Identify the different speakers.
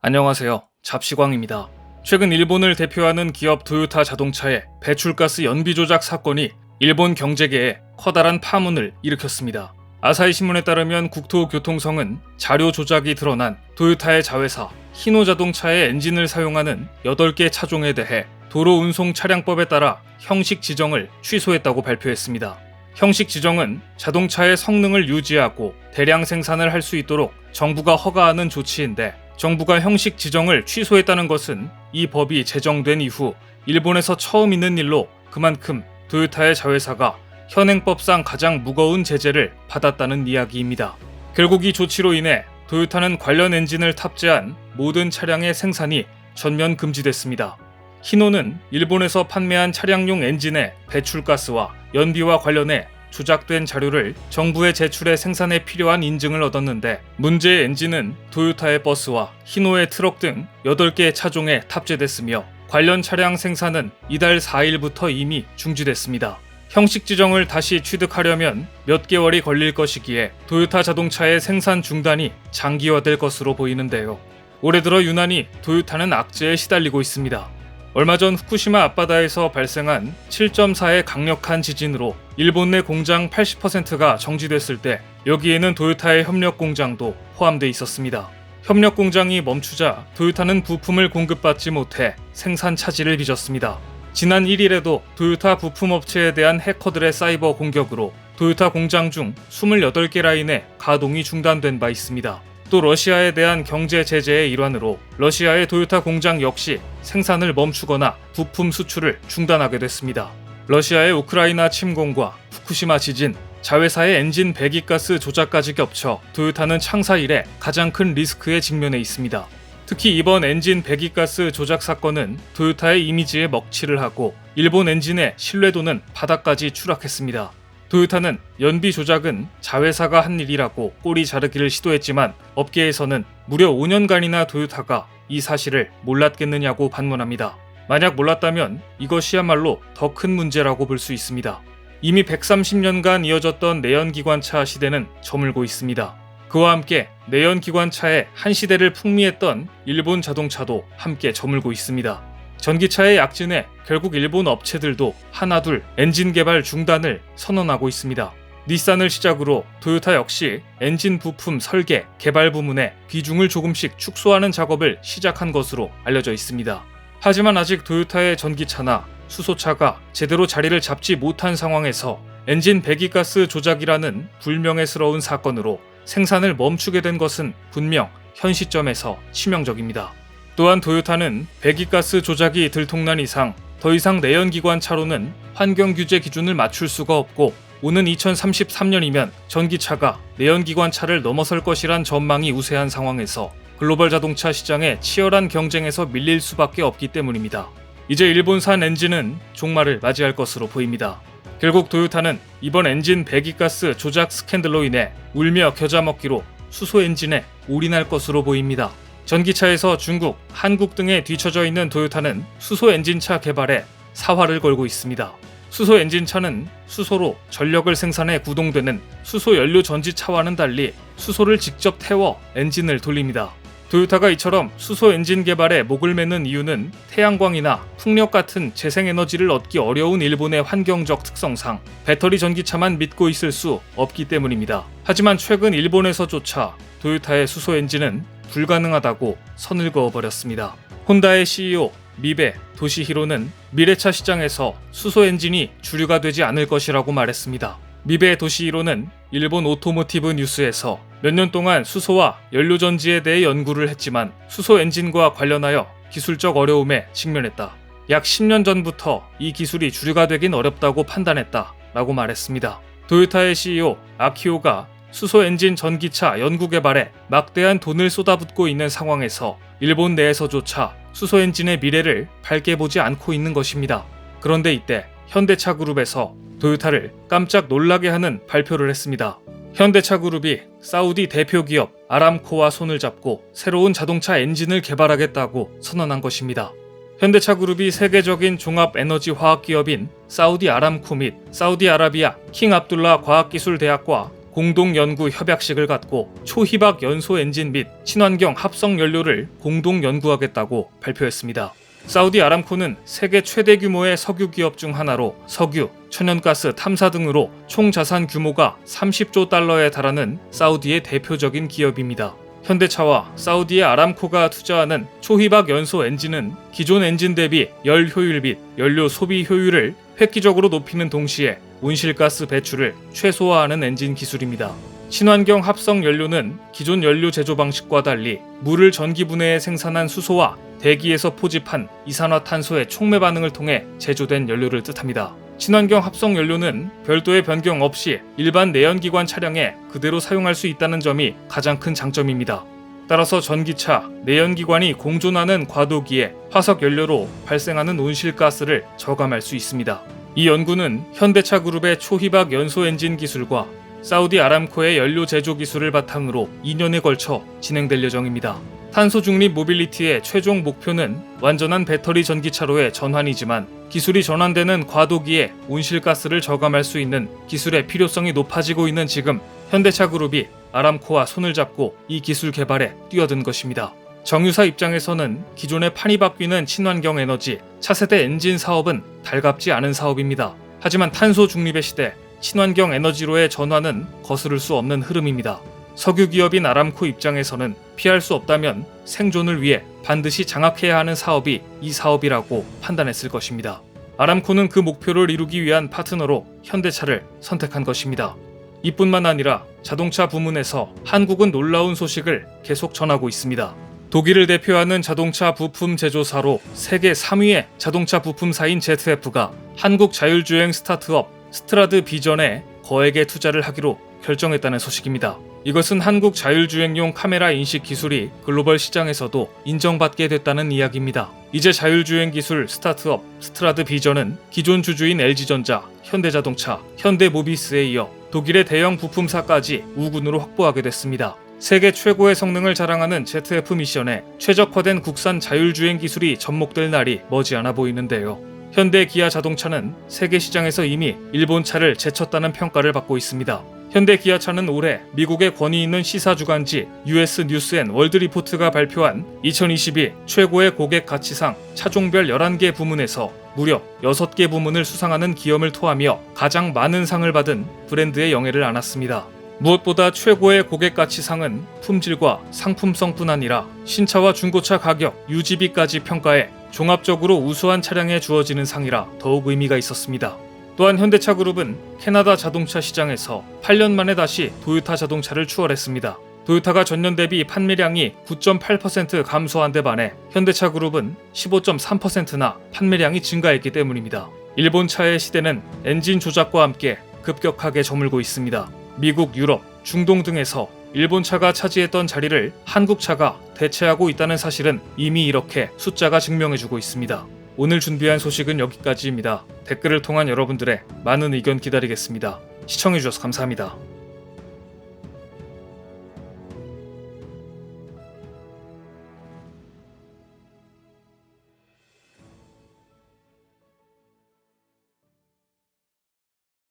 Speaker 1: 안녕하세요. 잡시광입니다. 최근 일본을 대표하는 기업 도요타 자동차의 배출가스 연비 조작 사건이 일본 경제계에 커다란 파문을 일으켰습니다. 아사히 신문에 따르면 국토교통성은 자료 조작이 드러난 도요타의 자회사 히노 자동차의 엔진을 사용하는 8개 차종에 대해 도로운송차량법에 따라 형식 지정을 취소했다고 발표했습니다. 형식 지정은 자동차의 성능을 유지하고 대량 생산을 할 수 있도록 정부가 허가하는 조치인데, 정부가 형식 지정을 취소했다는 것은 이 법이 제정된 이후 일본에서 처음 있는 일로 그만큼 도요타의 자회사가 현행법상 가장 무거운 제재를 받았다는 이야기입니다. 결국 이 조치로 인해 도요타는 관련 엔진을 탑재한 모든 차량의 생산이 전면 금지됐습니다. 히노는 일본에서 판매한 차량용 엔진의 배출가스와 연비와 관련해 조작된 자료를 정부에 제출해 생산에 필요한 인증을 얻었는데, 문제의 엔진은 도요타의 버스와 히노의 트럭 등 8개 차종에 탑재됐으며 관련 차량 생산은 이달 4일부터 이미 중지됐습니다. 형식 지정을 다시 취득하려면 몇 개월이 걸릴 것이기에 도요타 자동차의 생산 중단이 장기화될 것으로 보이는데요. 올해 들어 유난히 도요타는 악재에 시달리고 있습니다. 얼마 전 후쿠시마 앞바다에서 발생한 7.4의 강력한 지진으로 일본 내 공장 80%가 정지됐을 때 여기에는 도요타의 협력 공장도 포함돼 있었습니다. 협력 공장이 멈추자 도요타는 부품을 공급받지 못해 생산 차질을 빚었습니다. 지난 1일에도 도요타 부품업체에 대한 해커들의 사이버 공격으로 도요타 공장 중 28개 라인의 가동이 중단된 바 있습니다. 또 러시아에 대한 경제 제재의 일환으로 러시아의 도요타 공장 역시 생산을 멈추거나 부품 수출을 중단하게 됐습니다. 러시아의 우크라이나 침공과 후쿠시마 지진, 자회사의 엔진 배기가스 조작까지 겹쳐 도요타는 창사 이래 가장 큰 리스크에 직면해 있습니다. 특히 이번 엔진 배기가스 조작 사건은 도요타의 이미지에 먹칠을 하고 일본 엔진의 신뢰도는 바닥까지 추락했습니다. 도요타는 연비 조작은 자회사가 한 일이라고 꼬리 자르기를 시도했지만 업계에서는 무려 5년간이나 도요타가 이 사실을 몰랐겠느냐고 반문합니다. 만약 몰랐다면 이것이야말로 더 큰 문제라고 볼 수 있습니다. 이미 130년간 이어졌던 내연기관차 시대는 저물고 있습니다. 그와 함께 내연기관차의 한 시대를 풍미했던 일본 자동차도 함께 저물고 있습니다. 전기차의 약진에 결국 일본 업체들도 하나둘 엔진 개발 중단을 선언하고 있습니다. 닛산을 시작으로 도요타 역시 엔진 부품 설계, 개발 부문에 비중을 조금씩 축소하는 작업을 시작한 것으로 알려져 있습니다. 하지만 아직 도요타의 전기차나 수소차가 제대로 자리를 잡지 못한 상황에서 엔진 배기가스 조작이라는 불명예스러운 사건으로 생산을 멈추게 된 것은 분명 현 시점에서 치명적입니다. 또한 도요타는 배기가스 조작이 들통난 이상 더 이상 내연기관차로는 환경규제 기준을 맞출 수가 없고, 오는 2033년이면 전기차가 내연기관차를 넘어설 것이란 전망이 우세한 상황에서 글로벌 자동차 시장의 치열한 경쟁에서 밀릴 수밖에 없기 때문입니다. 이제 일본산 엔진은 종말을 맞이할 것으로 보입니다. 결국 도요타는 이번 엔진 배기가스 조작 스캔들로 인해 울며 겨자 먹기로 수소 엔진에 올인할 것으로 보입니다. 전기차에서 중국, 한국 등에 뒤처져 있는 도요타는 수소 엔진차 개발에 사활을 걸고 있습니다. 수소 엔진차는 수소로 전력을 생산해 구동되는 수소 연료 전지차와는 달리 수소를 직접 태워 엔진을 돌립니다. 도요타가 이처럼 수소 엔진 개발에 목을 매는 이유는 태양광이나 풍력 같은 재생에너지를 얻기 어려운 일본의 환경적 특성상 배터리 전기차만 믿고 있을 수 없기 때문입니다. 하지만 최근 일본에서조차 도요타의 수소 엔진은 불가능하다고 선을 그어버렸습니다. 혼다의 CEO 미베 도시히로는 미래차 시장에서 수소 엔진이 주류가 되지 않을 것이라고 말했습니다. 미베 도시히로는 일본 오토모티브 뉴스에서 몇 년 동안 수소와 연료전지에 대해 연구를 했지만 수소 엔진과 관련하여 기술적 어려움에 직면했다. 약 10년 전부터 이 기술이 주류가 되긴 어렵다고 판단했다 라고 말했습니다. 도요타의 CEO 아키오가 수소 엔진 전기차 연구 개발에 막대한 돈을 쏟아붓고 있는 상황에서 일본 내에서조차 수소 엔진의 미래를 밝게 보지 않고 있는 것입니다. 그런데 이때 현대차 그룹에서 도요타를 깜짝 놀라게 하는 발표를 했습니다. 현대차 그룹이 사우디 대표 기업 아람코와 손을 잡고 새로운 자동차 엔진을 개발하겠다고 선언한 것입니다. 현대차 그룹이 세계적인 종합 에너지 화학 기업인 사우디 아람코 및 사우디아라비아 킹 압둘라 과학기술대학과 공동 연구 협약식을 갖고 초희박 연소 엔진 및 친환경 합성 연료를 공동 연구하겠다고 발표했습니다. 사우디 아람코는 세계 최대 규모의 석유 기업 중 하나로 석유, 천연가스 탐사 등으로 총 자산 규모가 30조 달러에 달하는 사우디의 대표적인 기업입니다. 현대차와 사우디의 아람코가 투자하는 초희박 연소 엔진은 기존 엔진 대비 열 효율 및 연료 소비 효율을 획기적으로 높이는 동시에 온실가스 배출을 최소화하는 엔진 기술입니다. 친환경 합성 연료는 기존 연료 제조 방식과 달리 물을 전기분해해 생산한 수소와 대기에서 포집한 이산화탄소의 촉매 반응을 통해 제조된 연료를 뜻합니다. 친환경 합성 연료는 별도의 변경 없이 일반 내연기관 차량에 그대로 사용할 수 있다는 점이 가장 큰 장점입니다. 따라서 전기차, 내연기관이 공존하는 과도기에 화석 연료로 발생하는 온실가스를 저감할 수 있습니다. 이 연구는 현대차 그룹의 초희박 연소 엔진 기술과 사우디 아람코의 연료 제조 기술을 바탕으로 2년에 걸쳐 진행될 예정입니다. 탄소 중립 모빌리티의 최종 목표는 완전한 배터리 전기차로의 전환이지만 기술이 전환되는 과도기에 온실가스를 저감할 수 있는 기술의 필요성이 높아지고 있는 지금 현대차 그룹이 아람코와 손을 잡고 이 기술 개발에 뛰어든 것입니다. 정유사 입장에서는 기존의 판이 바뀌는 친환경 에너지, 차세대 엔진 사업은 달갑지 않은 사업입니다. 하지만 탄소 중립의 시대, 친환경 에너지로의 전환은 거스를 수 없는 흐름입니다. 석유 기업인 아람코 입장에서는 피할 수 없다면 생존을 위해 반드시 장악해야 하는 사업이 이 사업이라고 판단했을 것입니다. 아람코는 그 목표를 이루기 위한 파트너로 현대차를 선택한 것입니다. 이뿐만 아니라 자동차 부문에서 한국은 놀라운 소식을 계속 전하고 있습니다. 독일을 대표하는 자동차 부품 제조사로 세계 3위의 자동차 부품사인 ZF가 한국 자율주행 스타트업 스트라드 비전에 거액의 투자를 하기로 결정했다는 소식입니다. 이것은 한국 자율주행용 카메라 인식 기술이 글로벌 시장에서도 인정받게 됐다는 이야기입니다. 이제 자율주행 기술 스타트업 스트라드 비전은 기존 주주인 LG전자, 현대자동차, 현대모비스에 이어 독일의 대형 부품사까지 우군으로 확보하게 됐습니다. 세계 최고의 성능을 자랑하는 ZF 미션에 최적화된 국산 자율주행 기술이 접목될 날이 머지않아 보이는데요. 현대 기아 자동차는 세계 시장에서 이미 일본 차를 제쳤다는 평가를 받고 있습니다. 현대 기아차는 올해 미국의 권위 있는 시사 주간지 US 뉴스 앤 월드 리포트가 발표한 2022 최고의 고객 가치상 차종별 11개 부문에서 무려 6개 부문을 수상하는 기염을 토하며 가장 많은 상을 받은 브랜드의 영예를 안았습니다. 무엇보다 최고의 고객 가치상은 품질과 상품성뿐 아니라 신차와 중고차 가격, 유지비까지 평가해 종합적으로 우수한 차량에 주어지는 상이라 더욱 의미가 있었습니다. 또한 현대차 그룹은 캐나다 자동차 시장에서 8년 만에 다시 도요타 자동차를 추월했습니다. 도요타가 전년 대비 판매량이 9.8% 감소한 데 반해 현대차 그룹은 15.3%나 판매량이 증가했기 때문입니다. 일본 차의 시대는 엔진 조작과 함께 급격하게 저물고 있습니다. 미국, 유럽, 중동 등에서 일본 차가 차지했던 자리를 한국 차가 대체하고 있다는 사실은 이미 이렇게 숫자가 증명해주고 있습니다. 오늘 준비한 소식은 여기까지입니다. 댓글을 통한 여러분들의 많은 의견 기다리겠습니다. 시청해주셔서 감사합니다.